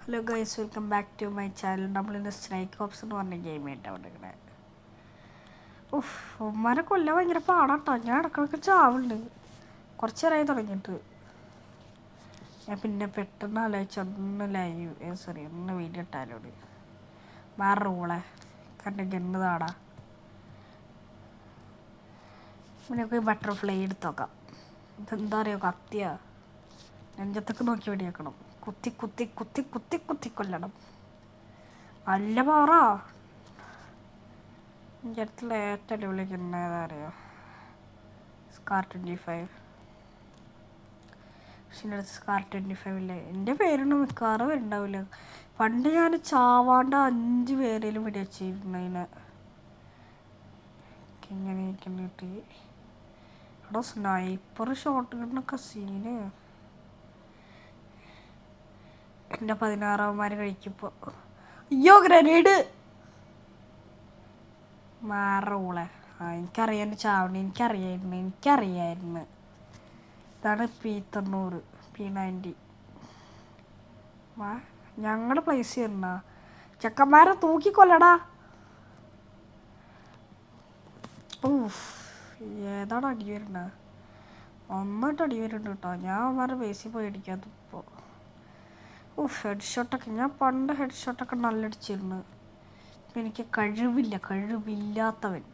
Hello guys, welcome back to my channel. നമ്മളിന്ന് snake ops എന്ന് പറഞ്ഞ ഗെയിം ആയിട്ടാണ് ഇവിടെ. ഉമ്മാരെ കൊല്ലാൻ ഭയങ്കര പാടാട്ടോ. ഞാൻ ഇടക്കിടക്ക് ചാവുണ്ട്. കുറച്ച് നേരമായി തുടങ്ങിയിട്ട്. ഞാൻ പിന്നെ പെട്ടെന്ന് ആലോചിച്ച് ഒന്ന് വീഡിയോ ഇട്ടാലോട്. വേറെ റൂളെ കണ്ടെങ്കിൽ എന്നതാടാ. ഇവനൊക്കെ ബട്ടർഫ്ലൈ എടുത്ത് നോക്കാം. ഇതെന്താ അറിയോ, കത്തിയാ. നെഞ്ചത്തൊക്കെ നോക്കി വെടിയേക്കണം. കുത്തി കുത്തി കുത്തി കുത്തി കുത്തി കൊല്ലണം. നല്ല പവറാ. എൻ്റെ അടുത്തുള്ള ഏറ്റവും അടിപൊളിക്കുന്ന ഏതാ അറിയോ, സ്കാർ 25. പക്ഷെ എൻ്റെ അടുത്ത് സ്കാർ 25 ഇല്ലേ. എൻ്റെ പേരൊന്നും മിക്കവാറും ഉണ്ടാവില്ല. പണ്ട് ഞാൻ ചാവാണ്ട് 5 പേരേലും വെടിവെച്ചിരുന്നതിന്. ഇങ്ങനെ കിട്ടി. അവിടെ സ്നൈപ്പർ ഷോട്ട് ഗണ്ണൊക്കെ സീന്. എൻ്റെ 16 കഴിക്കുമ്പോൾ അയ്യോ ഗ്രനേഡ് മാറൂളെ. എനിക്കറിയാൻ ചാവണ എനിക്കറിയായിരുന്നു. ഇതാണ് P90 P90. ഞങ്ങളുടെ പ്ലേസ് ചെയ്യുന്ന ചെക്കന്മാരെ തൂക്കിക്കൊല്ലടാ. ഏതാണ് അടി വരുന്നത്? ഒന്നായിട്ട് അടി വരുന്നുണ്ട് കേട്ടോ. ഞാൻ അവന്മാരുടെ ബേസിൽ പോയി അടിക്കാത്ത ഇപ്പോൾ. ഹെഡ് ഷോട്ടൊക്കെ ഞാൻ പണ്ട് ഹെഡ് ഷോട്ടൊക്കെ നല്ല അടിച്ചിരുന്നു. ഇപ്പം എനിക്ക് കഴിവില്ലാത്തവൻ.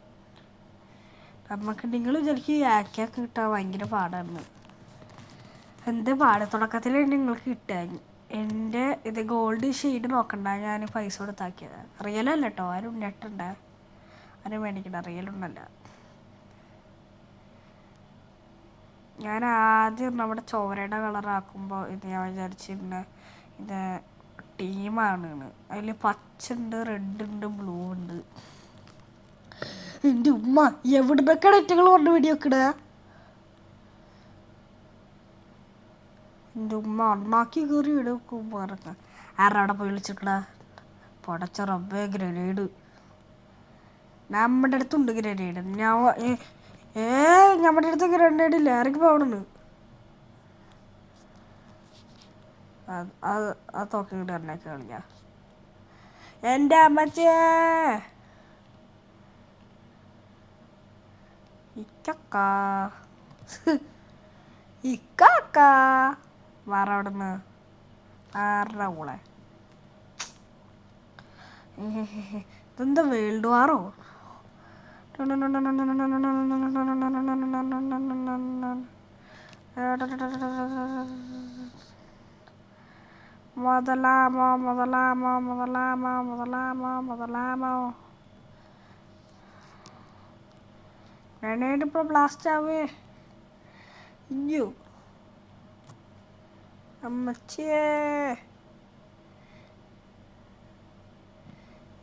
നമുക്ക് നിങ്ങൾ വിചാരിക്കും ആക്കിയൊക്കെ കിട്ടാൻ ഭയങ്കര പാടാണ്. എന്ത് പാട് തുടക്കത്തിൽ നിങ്ങൾക്ക് കിട്ടാൻ. എൻ്റെ ഇത് ഗോൾഡ് ഷെയ്ഡ് നോക്കണ്ട, ഞാൻ പൈസ കൊടുത്താക്കിയത്. റിയലല്ല കേട്ടോ, ആരും നെട്ടുണ്ട്, ആരും മേടിക്കണ്ട, റിയലൊന്നല്ല. ഞാൻ ആദ്യം നമ്മുടെ ചോരയുടെ കളറാക്കുമ്പോൾ ഇത് ഞാൻ വിചാരിച്ചിരുന്ന ഇത് ടീമാണ്. അതിൽ പച്ച ഉണ്ട്, റെഡ് ഉണ്ട്, ബ്ലൂ ഉണ്ട്. എൻ്റെ ഉമ്മ എവിടുന്നൊക്കെ നെറ്റുകൾ കൊണ്ട് വെടിവെക്കണ. എൻ്റെ ഉമ്മ അണ്ണാക്കി കയറി വെടിവെക്കുമ്പോൾ ആരവിടെ പോയി വിളിച്ചിക്കടാ. പൊടച്ച റബ്ബേ ഗ്രനേഡ്. നമ്മുടെ അടുത്തുണ്ട് ഗ്രനേഡ്. നമ്മുടെ അടുത്ത് ഗ്രനേഡ് ഇല്ല. ഇറങ്ങി പോകണമെന്ന്. അത് തോക്കിട്ട് എണ്ണയൊക്കെ കളിക്കാം. എൻ്റെ അമ്മച്ചേ ഇക്കാക്ക വേറെ അവിടുന്ന് ആരുടെ കൂടെ. ഇതെന്താ വേൾഡ് വാറോ? മുതലാമോ ഗ്രനേഡ് ഇപ്പോൾ ബ്ലാസ്റ്റ് ആവേ. അയ്യോ അമ്മച്ചേ,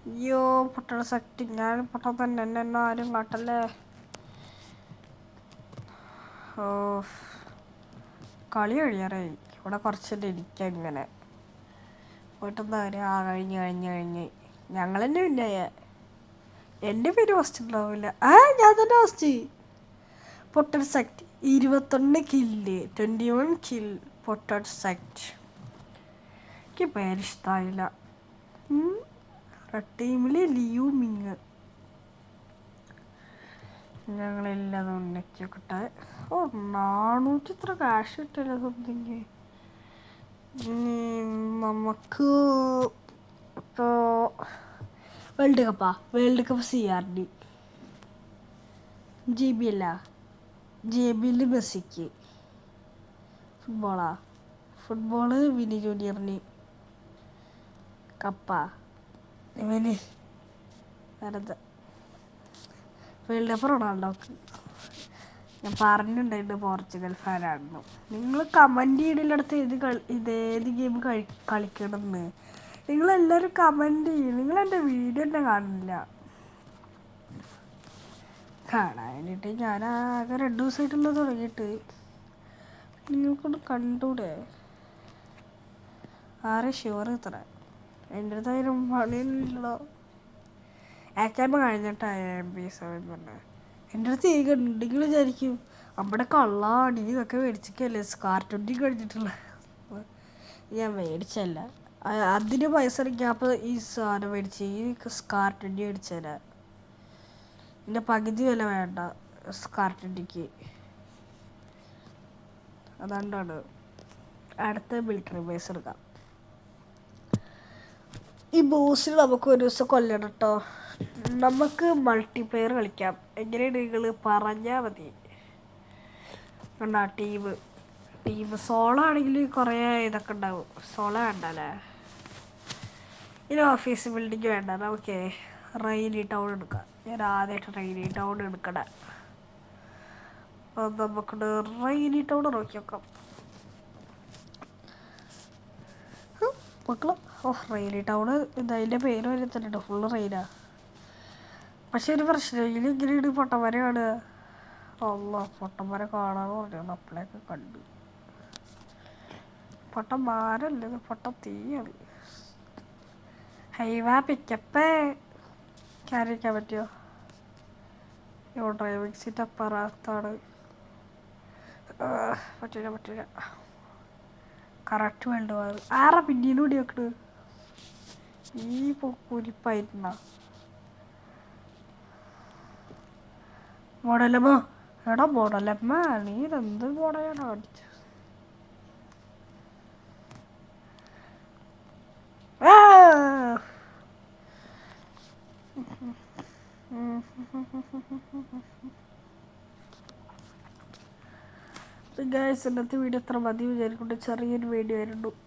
അയ്യോ പൊട്ടണ ശക്തി. ഞാൻ പൊട്ടം തന്നെ, എന്നെ ആരും കാട്ടല്ലേ. കളി കഴിയാറായി. ഇവിടെ കുറച്ചിട്ട് ഇരിക്കാം. ഇങ്ങനെ പോയിട്ടെന്താ കാര്യം? കഴിഞ്ഞ് ഞങ്ങൾ തന്നെ പിന്നെ എൻ്റെ പേര് ഫസ്റ്റ് ഉണ്ടാവില്ല. ഞാൻ തന്നെ ഫസ്റ്റ്. പൊട്ടൺ സെക്ട് 21 കില്ല്, 21 കിൽ പൊട്ടൺ സെക്ട്. എനിക്ക് പേരിഷ്ടമായില്ല. റെഡ് ടീമിൽ ലിയു മിങ്. ഞങ്ങളെല്ലാം ഉന്നക്കിട്ടെ. 400 ഇത്ര ക്യാഷ് കിട്ടില്ല സംതിങ്. നമുക്ക് ഇപ്പോൾ വേൾഡ് കപ്പ് CRD GB അല്ല, JBയിൽ മെസ്സിക്ക്. ഫുട്ബോള് വിനി ജൂനിയറിന്. കപ്പാ ഇവന് വെറുതെ. വേൾഡ് കപ്പ് റൊണാൾഡോക്ക്. ഞാൻ പറഞ്ഞിട്ടുണ്ടായിരുന്നു പോർച്ചുഗൽ ഫാനായിരുന്നു. നിങ്ങൾ കമൻറ്റ് ചെയ്യണില്ലടുത്ത് ഇതേത് ഗെയിം കളിക്കണമെന്ന്. നിങ്ങളെല്ലാവരും കമൻറ്റ് ചെയ്യും. നിങ്ങളെൻ്റെ വീഡിയോ തന്നെ കാണുന്നില്ല. കാണാൻ വേണ്ടിയിട്ട് ഞാൻ ആകെ 2 ദിവസമായിട്ടുള്ള തുടങ്ങിയിട്ട്. നിങ്ങൾക്കൊന്ന് കണ്ടൂടെ? ആരെ ഷുവർ ഇത്ര എൻ്റെ അടുത്തായാലും പണിയൊന്നുമില്ലല്ലോ. ആക്യാമ്പ് കഴിഞ്ഞിട്ടായ MB7 പറഞ്ഞത്. എൻ്റെ അടുത്ത് ഈ കണ്ടെങ്കിൽ വിചാരിക്കും നമ്മുടെ കള്ളാടി ഇതൊക്കെ മേടിച്ചിക്കല്ലേ. സ്കാർ 20 കഴിഞ്ഞിട്ടുള്ള ഞാൻ മേടിച്ചല്ല. അതിന് പൈസ ഞാൻ അപ്പോൾ ഈ സാധനം മേടിച്ച് ഈ സ്കാർട്ടിൻ്റെ മേടിച്ചു തരാം. ഇതിൻ്റെ പകുതി വില വേണ്ട സ്കാർട്ടിൻ്റെക്ക്. അതുകൊണ്ടാണ് അടുത്ത മിലിറ്ററി ബേസ് എടുക്കാം. ഈ ബോസിന് നമുക്ക് ഒരു ദിവസം കൊല്ലണം കേട്ടോ. നമുക്ക് മൾട്ടിപ്ലെയർ കളിക്കാം. എങ്ങനെയാണ് നിങ്ങൾ പറഞ്ഞാൽ മതി. കണ്ടാ ടീം സോളോ ആണെങ്കിൽ കുറേ ഇതൊക്കെ ഉണ്ടാവും. സോളോ വേണ്ടല്ലേ. ഇനി ഓഫീസ് ബിൽഡിങ് വേണ്ട. നമുക്ക് റെയിനി ടൗൺ എടുക്കാം. ഞാൻ ആദ്യമായിട്ട് റെയിനി ടൗൺ എടുക്കണേ. അപ്പം നമുക്ക് റെയിനി ടൗൺ നോക്കി നോക്കാം മക്കള്. റെയിനി ടൗൺ ഇതിൻ്റെ പേര് വരുത്തുന്നുണ്ട്. ഫുള്ള് റെയിനാ. പക്ഷെ ഒരു പ്രശ്നം ഇങ്ങനെയാണ് പൊട്ടന്മാരെ കാണുക. പൊട്ടന്മാരെ കാണാന്ന് പറഞ്ഞു അപ്പളേക്ക് കണ്ടു. പൊട്ടന്മാരല്ലേ, പൊട്ടൻ തീയാണ്. ഹൈവാ പിക്കപ്പ് ക്യാരിക്കാൻ പറ്റുമോ? ഡ്രൈവിംഗ് സീറ്റ് അപ്പുറത്താണ്. പറ്റില്ല. കറക്റ്റ് വേണ്ട ആരാ പിന്നീട് കൂടി വെക്കണ്. ഈ കുരിപ്പായിരുന്ന മോഡലമ്മ. എടാ മോഡലമ്മ, നീ ഇതെന്ത് മോഡലാണ് അടിച്ചു? ഗൈസ്, ഇന്നത്തെ വീഡിയോ എത്ര മതി വിചാരിക്കൊണ്ട് ചെറിയൊരു വീഡിയോ ആയിരുന്നു.